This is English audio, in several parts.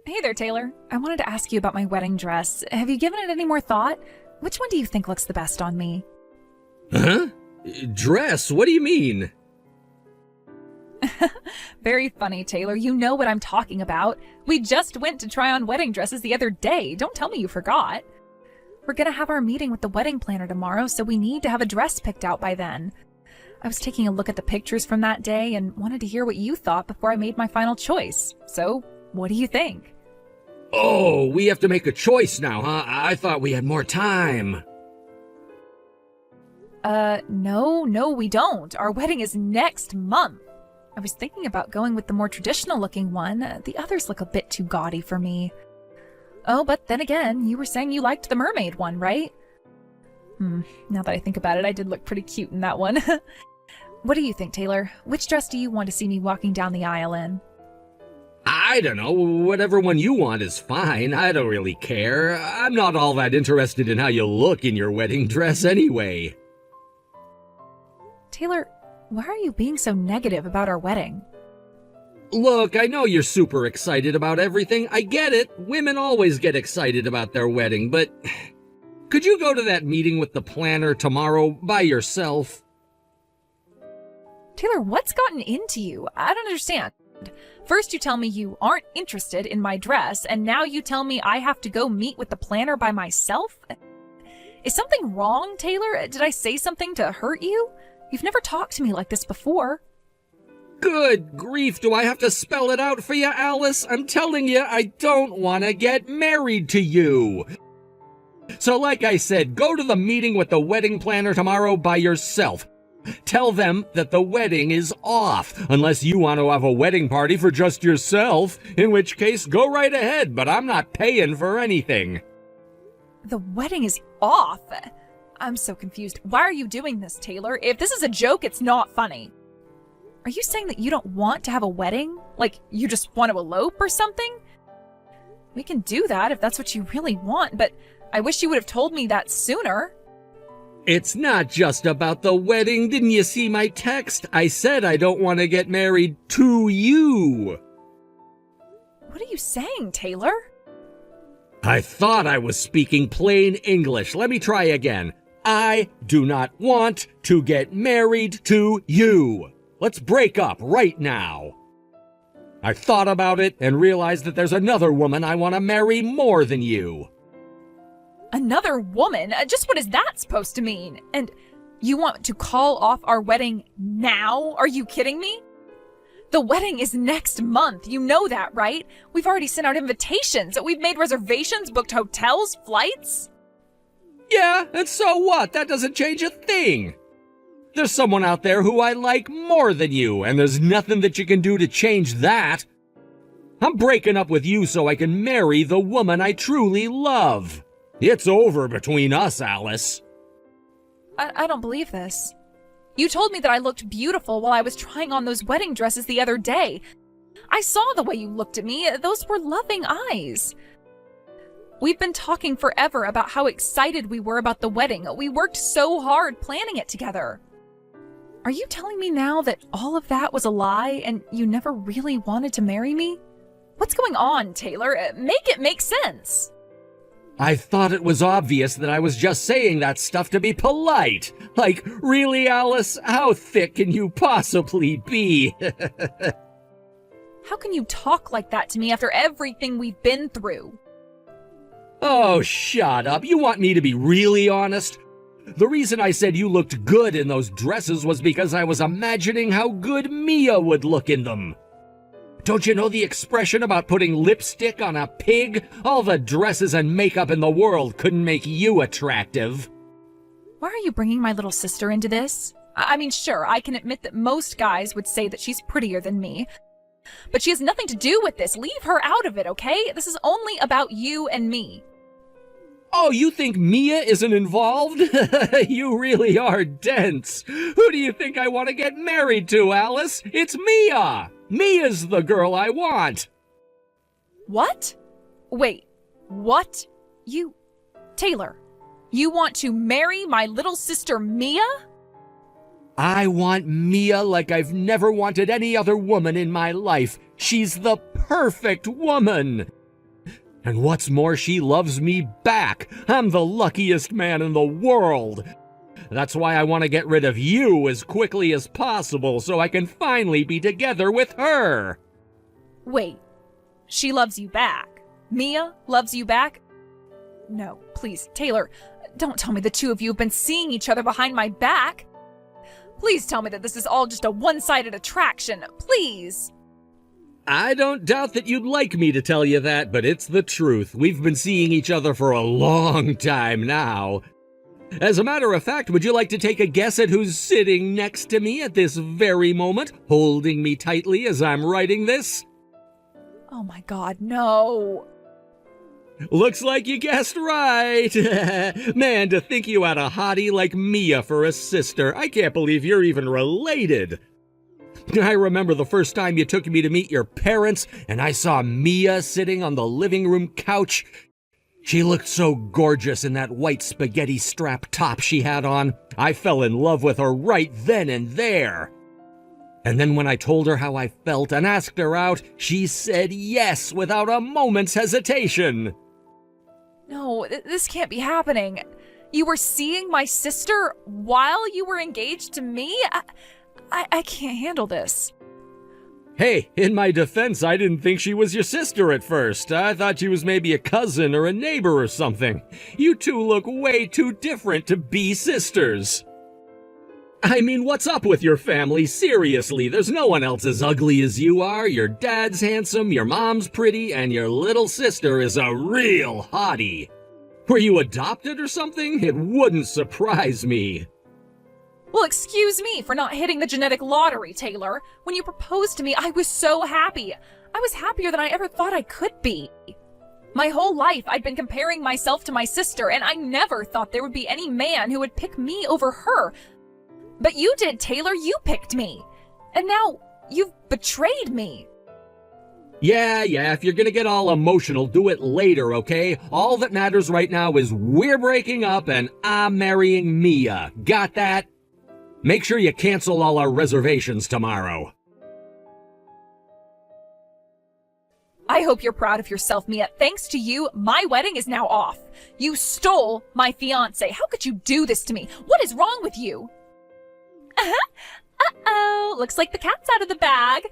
Hey there, Taylor. I wanted to ask you about my wedding dress. Have you given it any more thought? Which one do you think looks the best on me? Huh? Dress? What do you mean? Very funny, Taylor. You know what I'm talking about. We just went to try on wedding dresses the other day. Don't tell me you forgot. We're gonna have our meeting with the wedding planner tomorrow, so we need to have a dress picked out by then. I was taking a look at the pictures from that day and wanted to hear what you thought before I made my final choice. So, what do you think? Oh, we have to make a choice now, huh? I thought we had more time. No, we don't. Our wedding is next month. I was thinking about going with the more traditional looking one. The others look a bit too gaudy for me. Oh, but then again, you were saying you liked the mermaid one, right? Now that I think about it, I did look pretty cute in that one. What do you think, Taylor? Which dress do you want to see me walking down the aisle in? I don't know. Whatever one you want is fine. I don't really care. I'm not all that interested in how you look in your wedding dress anyway. Taylor, why are you being so negative about our wedding? Look, I know you're super excited about everything. I get it. Women always get excited about their wedding, but could you go to that meeting with the planner tomorrow by yourself? Taylor, what's gotten into you? I don't understand. First you tell me you aren't interested in my dress, and now you tell me I have to go meet with the planner by myself? Is something wrong, Taylor? Did I say something to hurt you? You've never talked to me like this before. Good grief, do I have to spell it out for you, Alice? I'm telling you, I don't want to get married to you. So like I said, go to the meeting with the wedding planner tomorrow by yourself. Tell them that the wedding is off, unless you want to have a wedding party for just yourself, in which case go right ahead, but I'm not paying for anything. The wedding is off? I'm so confused. Why are you doing this, Taylor? If this is a joke, it's not funny. Are you saying that you don't want to have a wedding? Like, you just want to elope or something? We can do that if that's what you really want, but I wish you would have told me that sooner. It's not just about the wedding. Didn't you see my text? I said I don't want to get married to you. What are you saying, Taylor? I thought I was speaking plain English. Let me try again. I do not want to get married to you. Let's break up right now. I thought about it and realized that there's another woman I want to marry more than you. Another woman? Just what is that supposed to mean? And you want to call off our wedding now? Are you kidding me? The wedding is next month. You know that, right? We've already sent out invitations. We've made reservations, booked hotels, flights. Yeah, and so what? That doesn't change a thing. There's someone out there who I like more than you, and there's nothing that you can do to change that. I'm breaking up with you so I can marry the woman I truly love. It's over between us, Alice. I don't believe this. You told me that I looked beautiful while I was trying on those wedding dresses the other day. I saw the way you looked at me. Those were loving eyes. We've been talking forever about how excited we were about the wedding. We worked so hard planning it together. Are you telling me now that all of that was a lie and you never really wanted to marry me? What's going on, Taylor? Make it make sense. I thought it was obvious that I was just saying that stuff to be polite. Like, really, Alice? How thick can you possibly be? How can you talk like that to me after everything we've been through? Oh, shut up. You want me to be really honest? The reason I said you looked good in those dresses was because I was imagining how good Mia would look in them. Don't you know the expression about putting lipstick on a pig? All the dresses and makeup in the world couldn't make you attractive. Why are you bringing my little sister into this? I mean, sure, I can admit that most guys would say that she's prettier than me. But she has nothing to do with this. Leave her out of it, okay? This is only about you and me. Oh, you think Mia isn't involved? You really are dense. Who do you think I want to get married to, Alice? It's Mia! Mia's the girl I want! What? Wait, what? Taylor, you want to marry my little sister Mia? I want Mia like I've never wanted any other woman in my life. She's the perfect woman. And what's more, she loves me back. I'm the luckiest man in the world. That's why I want to get rid of you as quickly as possible so I can finally be together with her. Wait, she loves you back? Mia loves you back? No, please, Taylor, don't tell me the two of you have been seeing each other behind my back. Please tell me that this is all just a one-sided attraction, please. I don't doubt that you'd like me to tell you that, but it's the truth. We've been seeing each other for a long time now. As a matter of fact, would you like to take a guess at who's sitting next to me at this very moment, holding me tightly as I'm writing this? Oh my God, no. Looks like you guessed right. Man, to think you had a hottie like Mia for a sister. I can't believe you're even related. I remember the first time you took me to meet your parents, and I saw Mia sitting on the living room couch. She looked so gorgeous in that white spaghetti strap top she had on. I fell in love with her right then and there. And then when I told her how I felt and asked her out, she said yes without a moment's hesitation. No, this can't be happening. You were seeing my sister while you were engaged to me? I can't handle this. Hey, in my defense, I didn't think she was your sister at first. I thought she was maybe a cousin or a neighbor or something. You two look way too different to be sisters. I mean, what's up with your family? Seriously, there's no one else as ugly as you are. Your dad's handsome, your mom's pretty, and your little sister is a real hottie. Were you adopted or something? It wouldn't surprise me. Well, excuse me for not hitting the genetic lottery, Taylor. When you proposed to me, I was so happy. I was happier than I ever thought I could be. My whole life, I'd been comparing myself to my sister, and I never thought there would be any man who would pick me over her. But you did, Taylor. You picked me. And now you've betrayed me. Yeah, if you're gonna get all emotional, do it later, okay? All that matters right now is we're breaking up and I'm marrying Mia. Got that? Make sure you cancel all our reservations tomorrow. I hope you're proud of yourself, Mia. Thanks to you, my wedding is now off. You stole my fiancé. How could you do this to me? What is wrong with you? Uh-oh. Looks like the cat's out of the bag.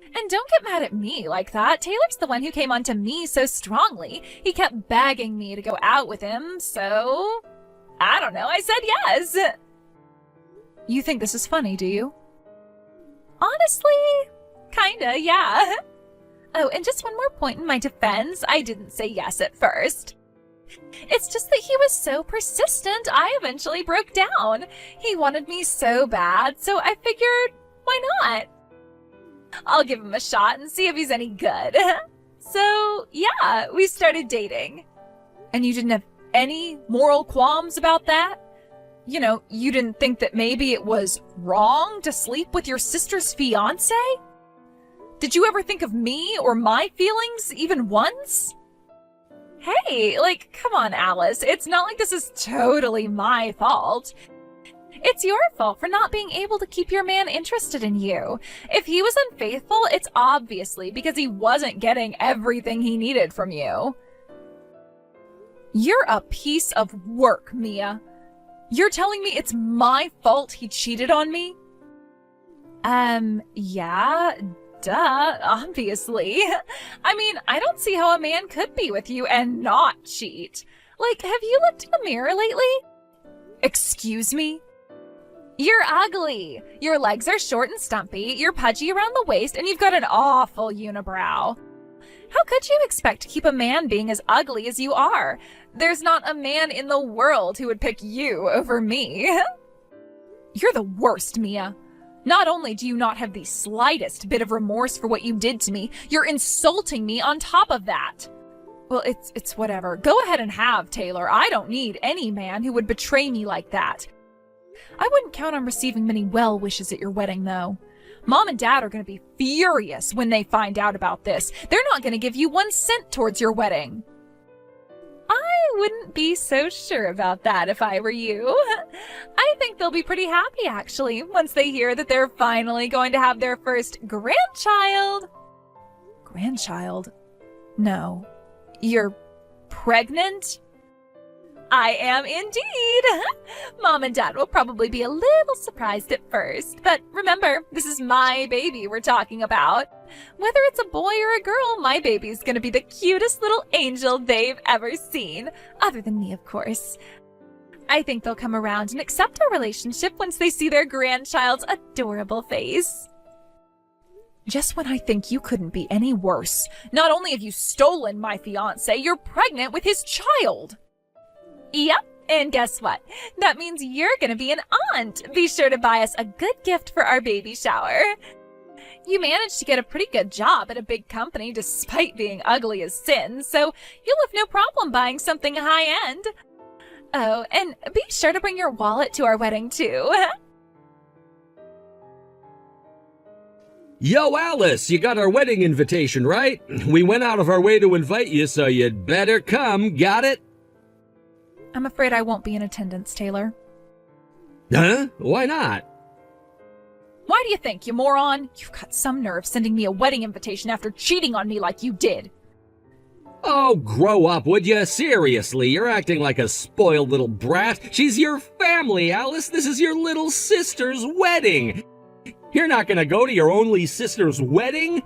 And don't get mad at me like that. Taylor's the one who came onto me so strongly. He kept begging me to go out with him, so... I don't know, I said yes. You think this is funny, do you? Honestly, kinda, yeah. Oh, and just one more point in my defense. I didn't say yes at first. It's just that he was so persistent, I eventually broke down. He wanted me so bad, so I figured, why not? I'll give him a shot and see if he's any good. So, yeah, we started dating. And you didn't have any moral qualms about that? You know, you didn't think that maybe it was wrong to sleep with your sister's fiancé? Did you ever think of me or my feelings even once? Hey, come on, Alice. It's not like this is totally my fault. It's your fault for not being able to keep your man interested in you. If he was unfaithful, it's obviously because he wasn't getting everything he needed from you. You're a piece of work, Mia. You're telling me it's my fault he cheated on me? Yeah, duh, obviously. I mean, I don't see how a man could be with you and not cheat. Have you looked in the mirror lately? Excuse me? You're ugly. Your legs are short and stumpy, you're pudgy around the waist, and you've got an awful unibrow. How could you expect to keep a man being as ugly as you are? There's not a man in the world who would pick you over me. You're the worst, Mia. Not only do you not have the slightest bit of remorse for what you did to me, you're insulting me on top of that. Well, it's whatever. Go ahead and have, Taylor. I don't need any man who would betray me like that. I wouldn't count on receiving many well wishes at your wedding, though. Mom and Dad are going to be furious when they find out about this. They're not going to give you 1 cent towards your wedding. I wouldn't be so sure about that if I were you. I think they'll be pretty happy, actually, once they hear that they're finally going to have their first grandchild. Grandchild? No. You're pregnant? I am indeed. Mom and Dad will probably be a little surprised at first, but remember, this is my baby we're talking about. Whether it's a boy or a girl, my baby's gonna be the cutest little angel they've ever seen. Other than me, of course. I think they'll come around and accept our relationship once they see their grandchild's adorable face. Just when I think you couldn't be any worse, not only have you stolen my fiancé, you're pregnant with his child. Yep, and guess what? That means you're gonna be an aunt. Be sure to buy us a good gift for our baby shower. You managed to get a pretty good job at a big company despite being ugly as sin, so you'll have no problem buying something high-end. Oh, and be sure to bring your wallet to our wedding, too. Yo, Alice, you got our wedding invitation, right? We went out of our way to invite you, so you'd better come. Got it? I'm afraid I won't be in attendance, Taylor. Huh? Why not? Why do you think, you moron? You've got some nerve sending me a wedding invitation after cheating on me like you did. Oh, grow up, would you? Seriously, you're acting like a spoiled little brat. She's your family, Alice. This is your little sister's wedding. You're not gonna go to your only sister's wedding?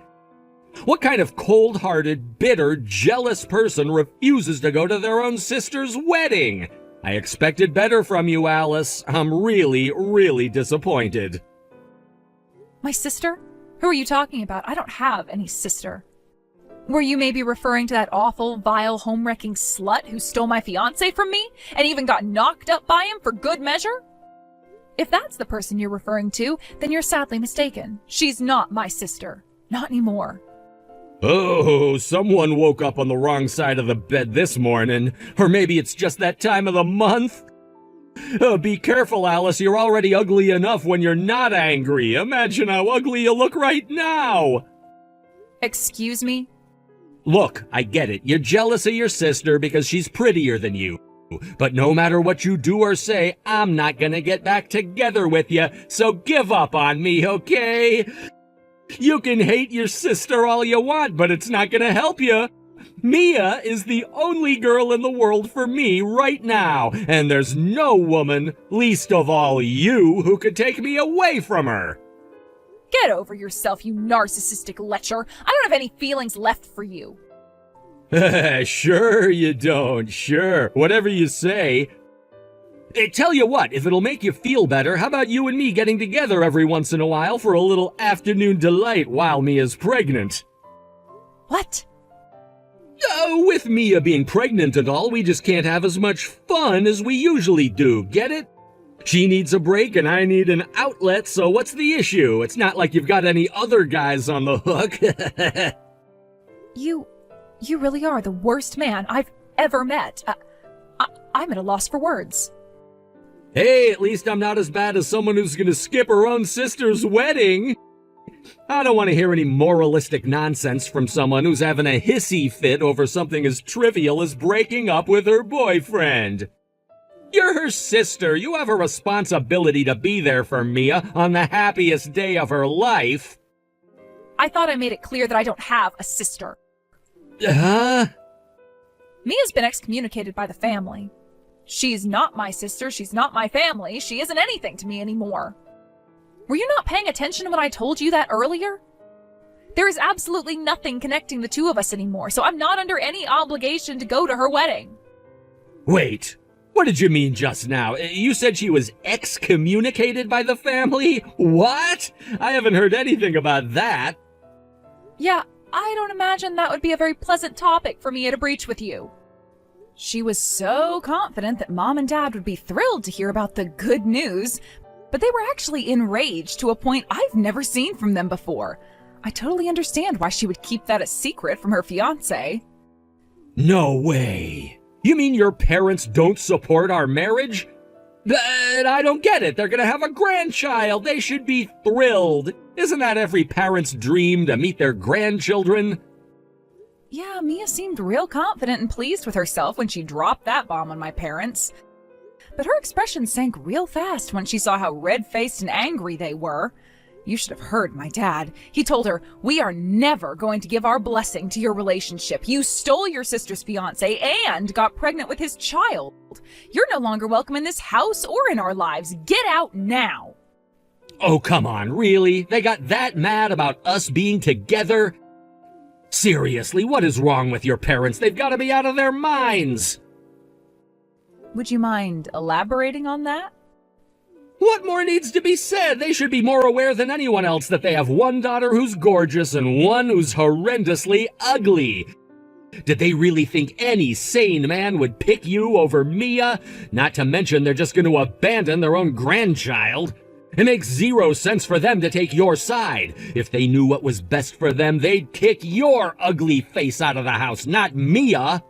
What kind of cold-hearted, bitter, jealous person refuses to go to their own sister's wedding? I expected better from you, Alice. I'm really, really disappointed. My sister? Who are you talking about? I don't have any sister. Were you maybe referring to that awful, vile, home-wrecking slut who stole my fiancé from me and even got knocked up by him for good measure? If that's the person you're referring to, then you're sadly mistaken. She's not my sister. Not anymore. Oh, someone woke up on the wrong side of the bed this morning. Or maybe it's just that time of the month. Be careful, Alice. You're already ugly enough when you're not angry. Imagine how ugly you look right now. Excuse me? Look, I get it. You're jealous of your sister because she's prettier than you. But no matter what you do or say, I'm not gonna get back together with you, so give up on me, okay? You can hate your sister all you want, but it's not gonna help you. Mia is the only girl in the world for me right now, and there's no woman, least of all you, who could take me away from her. Get over yourself, you narcissistic lecher. I don't have any feelings left for you. Sure you don't, sure. Whatever you say. Tell you what, if it'll make you feel better, how about you and me getting together every once in a while for a little afternoon delight while Mia's pregnant? What? With Mia being pregnant and all, we just can't have as much fun as we usually do, get it? She needs a break and I need an outlet, so what's the issue? It's not like you've got any other guys on the hook. You really are the worst man I've ever met. I'm at a loss for words. Hey, at least I'm not as bad as someone who's gonna skip her own sister's wedding. I don't want to hear any moralistic nonsense from someone who's having a hissy fit over something as trivial as breaking up with her boyfriend. You're her sister. You have a responsibility to be there for Mia on the happiest day of her life. I thought I made it clear that I don't have a sister. Huh? Mia's been excommunicated by the family. She's not my sister, she's not my family, she isn't anything to me anymore. Were you not paying attention when I told you that earlier? There is absolutely nothing connecting the two of us anymore, so I'm not under any obligation to go to her wedding. Wait, what did you mean just now? You said she was excommunicated by the family? What? I haven't heard anything about that. Yeah, I don't imagine that would be a very pleasant topic for Mia to breach with you. She was so confident that Mom and Dad would be thrilled to hear about the good news, but they were actually enraged to a point I've never seen from them before. I totally understand why she would keep that a secret from her fiancé. No way. You mean your parents don't support our marriage? But I don't get it. They're gonna have a grandchild. They should be thrilled. Isn't that every parent's dream, to meet their grandchildren? Yeah, Mia seemed real confident and pleased with herself when she dropped that bomb on my parents. But her expression sank real fast when she saw how red-faced and angry they were. You should have heard my dad. He told her, "We are never going to give our blessing to your relationship. You stole your sister's fiancé and got pregnant with his child. You're no longer welcome in this house or in our lives. Get out now." Oh, come on, really? They got that mad about us being together? Seriously, what is wrong with your parents? They've got to be out of their minds. Would you mind elaborating on that? What more needs to be said? They should be more aware than anyone else that they have one daughter who's gorgeous and one who's horrendously ugly. Did they really think any sane man would pick you over Mia? Not to mention they're just going to abandon their own grandchild. It makes zero sense for them to take your side. If they knew what was best for them, they'd kick your ugly face out of the house, not Mia.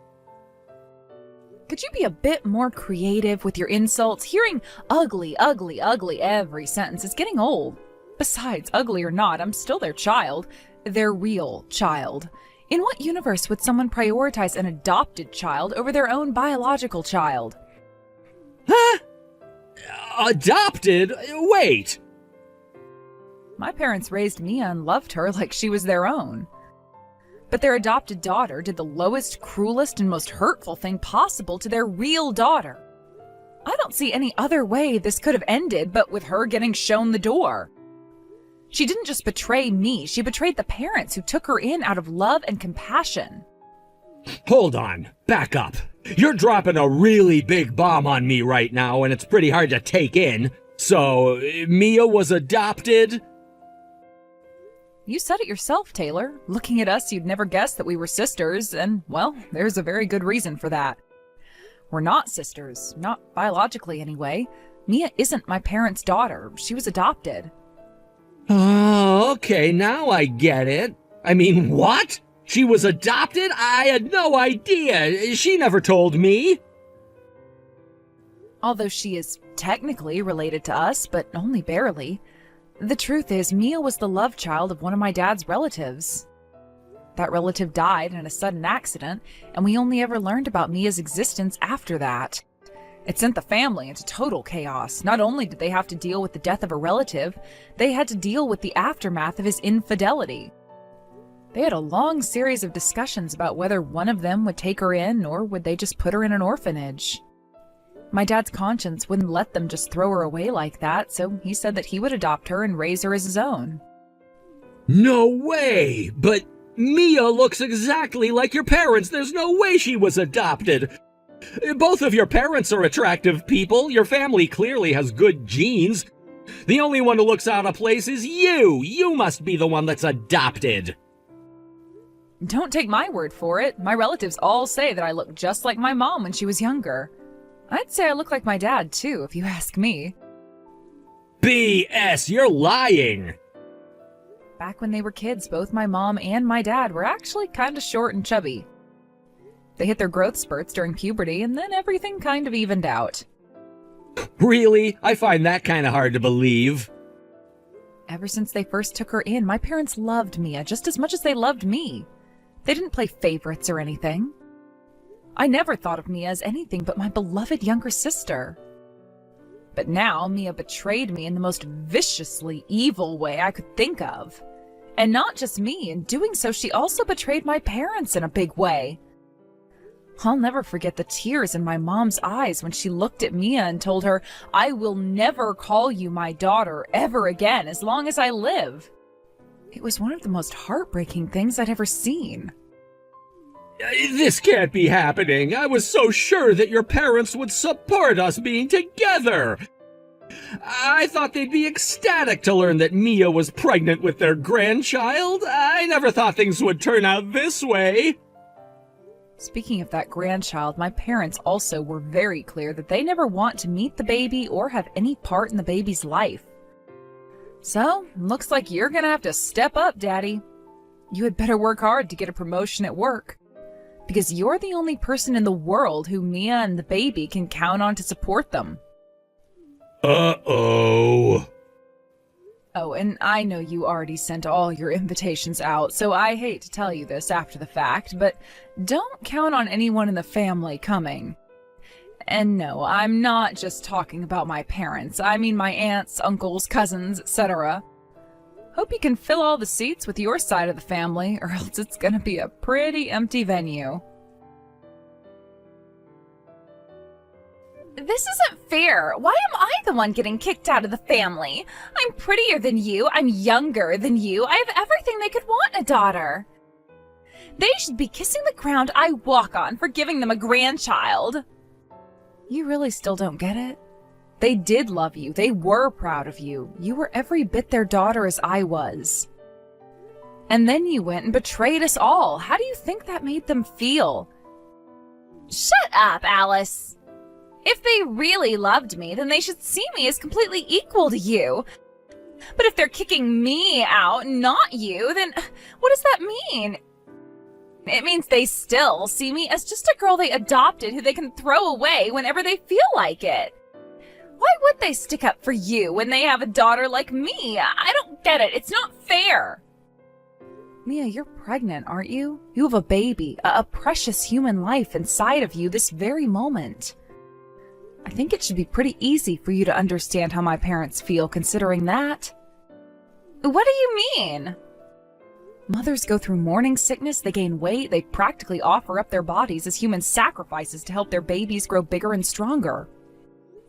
Could you be a bit more creative with your insults? Hearing ugly, ugly, ugly every sentence is getting old. Besides, ugly or not, I'm still their child. Their real child. In what universe would someone prioritize an adopted child over their own biological child? Huh? Adopted? Wait. My parents raised Mia and loved her like she was their own. But their adopted daughter did the lowest, cruelest, and most hurtful thing possible to their real daughter. I don't see any other way this could have ended but with her getting shown the door. She didn't just betray me, she betrayed the parents who took her in out of love and compassion. Hold on, back up. You're dropping a really big bomb on me right now, and it's pretty hard to take in. So, Mia was adopted? You said it yourself, Taylor. Looking at us, you'd never guess that we were sisters, and, well, there's a very good reason for that. We're not sisters, not biologically anyway. Mia isn't my parents' daughter. She was adopted. Oh, okay, now I get it. I mean, what? She was adopted? I had no idea. She never told me. Although she is technically related to us, but only barely. The truth is, Mia was the love child of one of my dad's relatives. That relative died in a sudden accident, and we only ever learned about Mia's existence after that. It sent the family into total chaos. Not only did they have to deal with the death of a relative, they had to deal with the aftermath of his infidelity. They had a long series of discussions about whether one of them would take her in or would they just put her in an orphanage. My dad's conscience wouldn't let them just throw her away like that, so he said that he would adopt her and raise her as his own. No way! But Mia looks exactly like your parents. There's no way she was adopted. Both of your parents are attractive people. Your family clearly has good genes. The only one who looks out of place is you. You must be the one that's adopted. Don't take my word for it. My relatives all say that I look just like my mom when she was younger. I'd say I look like my dad, too, if you ask me. BS, you're lying. Back when they were kids, both my mom and my dad were actually kind of short and chubby. They hit their growth spurts during puberty, and then everything kind of evened out. Really? I find that kind of hard to believe. Ever since they first took her in, my parents loved Mia just as much as they loved me. They didn't play favorites or anything. I never thought of Mia as anything but my beloved younger sister. But now Mia betrayed me in the most viciously evil way I could think of. And not just me, in doing so she also betrayed my parents in a big way. I'll never forget the tears in my mom's eyes when she looked at Mia and told her, "I will never call you my daughter ever again as long as I live." It was one of the most heartbreaking things I'd ever seen. This can't be happening. I was so sure that your parents would support us being together. I thought they'd be ecstatic to learn that Mia was pregnant with their grandchild. I never thought things would turn out this way. Speaking of that grandchild, my parents also were very clear that they never want to meet the baby or have any part in the baby's life. So, looks like you're gonna have to step up, Daddy. You had better work hard to get a promotion at work. Because you're the only person in the world who Mia and the baby can count on to support them. Uh-oh. Oh, and I know you already sent all your invitations out, so I hate to tell you this after the fact, but don't count on anyone in the family coming. And no, I'm not just talking about my parents. I mean my aunts, uncles, cousins, etc. Hope you can fill all the seats with your side of the family, or else it's gonna be a pretty empty venue. This isn't fair. Why am I the one getting kicked out of the family? I'm prettier than you, I'm younger than you, I have everything they could want in a daughter. They should be kissing the ground I walk on for giving them a grandchild. You really still don't get it? They did love you. They were proud of you. You were every bit their daughter as I was. And then you went and betrayed us all. How do you think that made them feel? Shut up, Alice. If they really loved me, then they should see me as completely equal to you. But if they're kicking me out, not you, then what does that mean? It means they still see me as just a girl they adopted who they can throw away whenever they feel like it. Why would they stick up for you when they have a daughter like me? I don't get it. It's not fair. Mia, you're pregnant, aren't you? You have a baby, a precious human life inside of you this very moment. I think it should be pretty easy for you to understand how my parents feel considering that. What do you mean? Mothers go through morning sickness, they gain weight, they practically offer up their bodies as human sacrifices to help their babies grow bigger and stronger.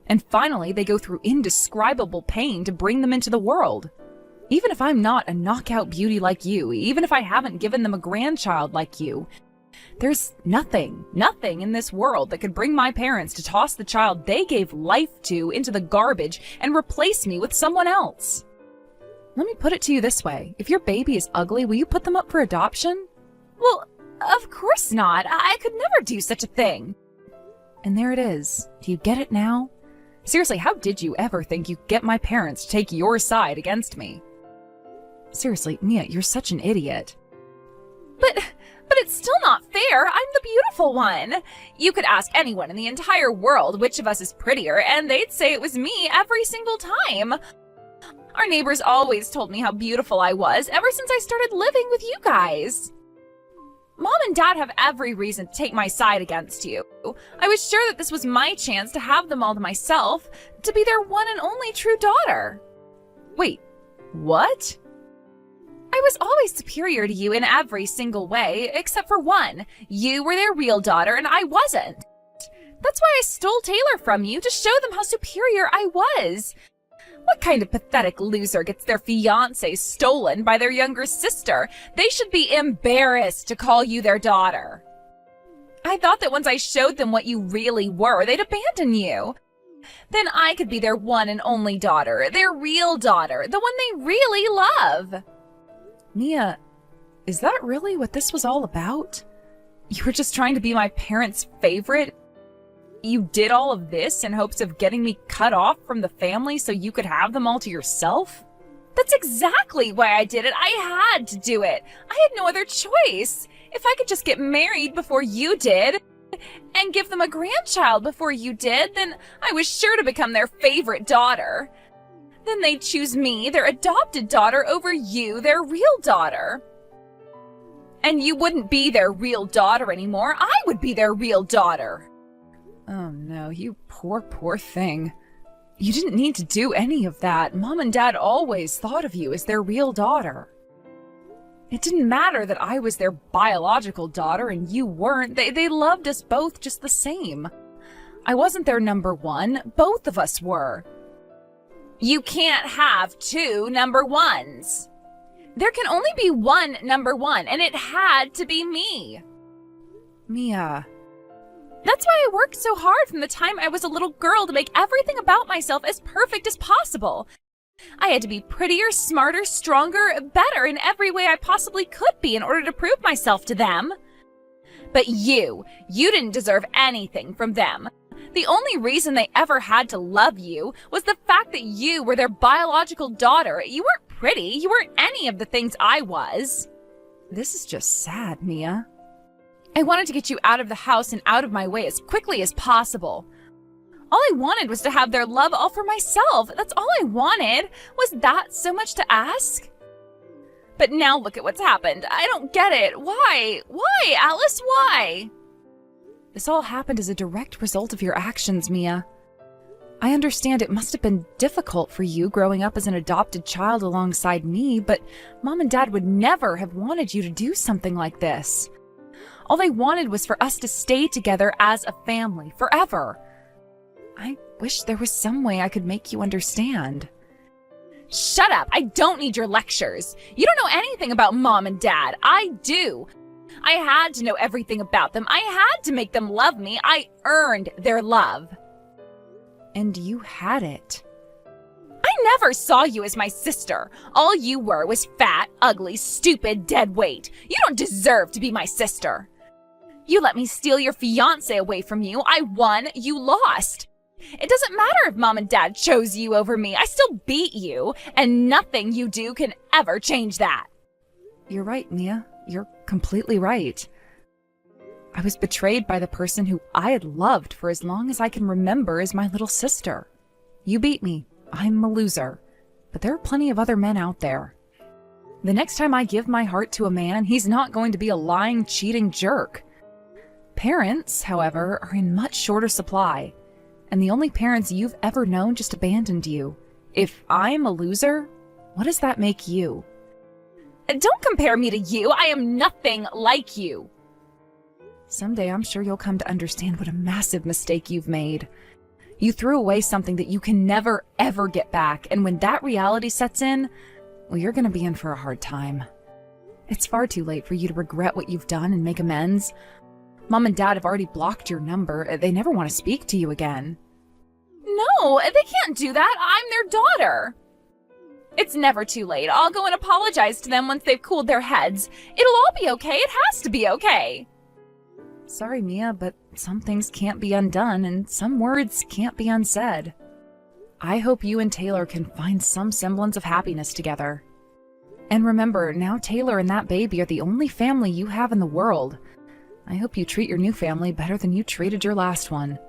And finally, they go through indescribable pain to bring them into the world. Even if I'm not a knockout beauty like you, even if I haven't given them a grandchild like you, there's nothing in this world that could bring my parents to toss the child they gave life to into the garbage and replace me with someone else. Let me put it to you this way. If your baby is ugly, will you put them up for adoption? Well, of course not. I could never do such a thing. And there it is. Do you get it now? Seriously, how did you ever think you'd get my parents to take your side against me? Seriously, Mia, you're such an idiot. But it's still not fair. I'm the beautiful one. You could ask anyone in the entire world which of us is prettier, and they'd say it was me every single time. Our neighbors always told me how beautiful I was ever since I started living with you guys. Mom and Dad have every reason to take my side against you. I was sure that this was my chance to have them all to myself, to be their one and only true daughter. Wait, what? I was always superior to you in every single way, except for one. You were their real daughter and I wasn't. That's why I stole Taylor from you, to show them how superior I was. What kind of pathetic loser gets their fiancé stolen by their younger sister? They should be embarrassed to call you their daughter. I thought that once I showed them what you really were, they'd abandon you. Then I could be their one and only daughter, their real daughter, the one they really love. Mia, is that really what this was all about? You were just trying to be my parents' favorite? You did all of this in hopes of getting me cut off from the family so you could have them all to yourself? That's exactly why I did it. I had to do it. I had no other choice. If I could just get married before you did and give them a grandchild before you did, then I was sure to become their favorite daughter. Then they'd choose me, their adopted daughter, over you, their real daughter. And you wouldn't be their real daughter anymore. I would be their real daughter. Oh no, you poor thing. You didn't need to do any of that. Mom and Dad always thought of you as their real daughter. It didn't matter that I was their biological daughter and you weren't. They loved us both just the same. I wasn't their number one. Both of us were. You can't have two number ones. There can only be one number one, and it had to be me. Mia. That's why I worked so hard from the time I was a little girl to make everything about myself as perfect as possible. I had to be prettier, smarter, stronger, better in every way I possibly could be in order to prove myself to them. But you didn't deserve anything from them. The only reason they ever had to love you was the fact that you were their biological daughter. You weren't pretty. You weren't any of the things I was. This is just sad, Mia. I wanted to get you out of the house and out of my way as quickly as possible. All I wanted was to have their love all for myself. That's all I wanted. Was that so much to ask? But now look at what's happened. I don't get it. Why? Why, Alice? Why? This all happened as a direct result of your actions, Mia. I understand it must have been difficult for you growing up as an adopted child alongside me, but Mom and Dad would never have wanted you to do something like this. All they wanted was for us to stay together as a family forever. I wish there was some way I could make you understand. Shut up! I don't need your lectures. You don't know anything about Mom and Dad. I do. I had to know everything about them. I had to make them love me. I earned their love. And you had it. I never saw you as my sister. All you were was fat, ugly, stupid, dead weight. You don't deserve to be my sister. You let me steal your fiancé away from you. I won, you lost. It doesn't matter if Mom and Dad chose you over me. I still beat you, and nothing you do can ever change that. You're right, Mia. You're completely right. I was betrayed by the person who I had loved for as long as I can remember as my little sister. You beat me. I'm a loser. But there are plenty of other men out there. The next time I give my heart to a man, he's not going to be a lying, cheating jerk. Parents, however, are in much shorter supply. And the only parents you've ever known just abandoned you. If I'm a loser, what does that make you? Don't compare me to you. I am nothing like you. Someday I'm sure you'll come to understand what a massive mistake you've made. You threw away something that you can never, ever get back, and when that reality sets in, well, you're going to be in for a hard time. It's far too late for you to regret what you've done and make amends. Mom and Dad have already blocked your number. They never want to speak to you again. No, they can't do that. I'm their daughter. It's never too late. I'll go and apologize to them once they've cooled their heads. It'll all be okay. It has to be okay. Sorry, Mia, but some things can't be undone and some words can't be unsaid. I hope you and Taylor can find some semblance of happiness together. And remember, now Taylor and that baby are the only family you have in the world. I hope you treat your new family better than you treated your last one.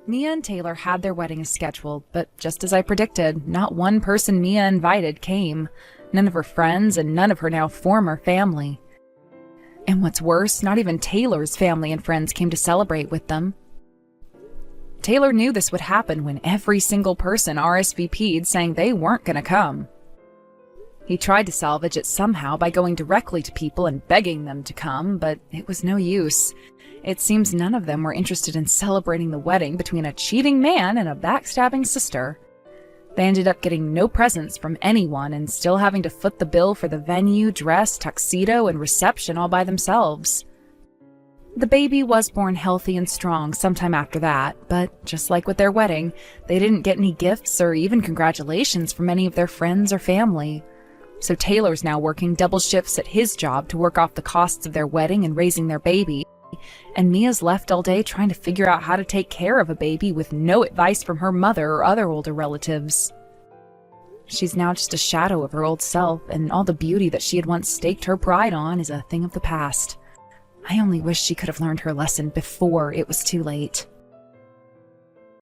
Mia and Taylor had their wedding as scheduled, but just as I predicted, not one person Mia invited came. None of her friends and none of her now former family. And what's worse, not even Taylor's family and friends came to celebrate with them. Taylor knew this would happen when every single person RSVP'd saying they weren't going to come. He tried to salvage it somehow by going directly to people and begging them to come, but it was no use. It seems none of them were interested in celebrating the wedding between a cheating man and a backstabbing sister. They ended up getting no presents from anyone and still having to foot the bill for the venue, dress, tuxedo, and reception all by themselves. The baby was born healthy and strong sometime after that, but just like with their wedding, they didn't get any gifts or even congratulations from any of their friends or family. So Taylor's now working double shifts at his job to work off the costs of their wedding and raising their baby, and Mia's left all day trying to figure out how to take care of a baby with no advice from her mother or other older relatives. She's now just a shadow of her old self, and all the beauty that she had once staked her pride on is a thing of the past. I only wish she could have learned her lesson before it was too late.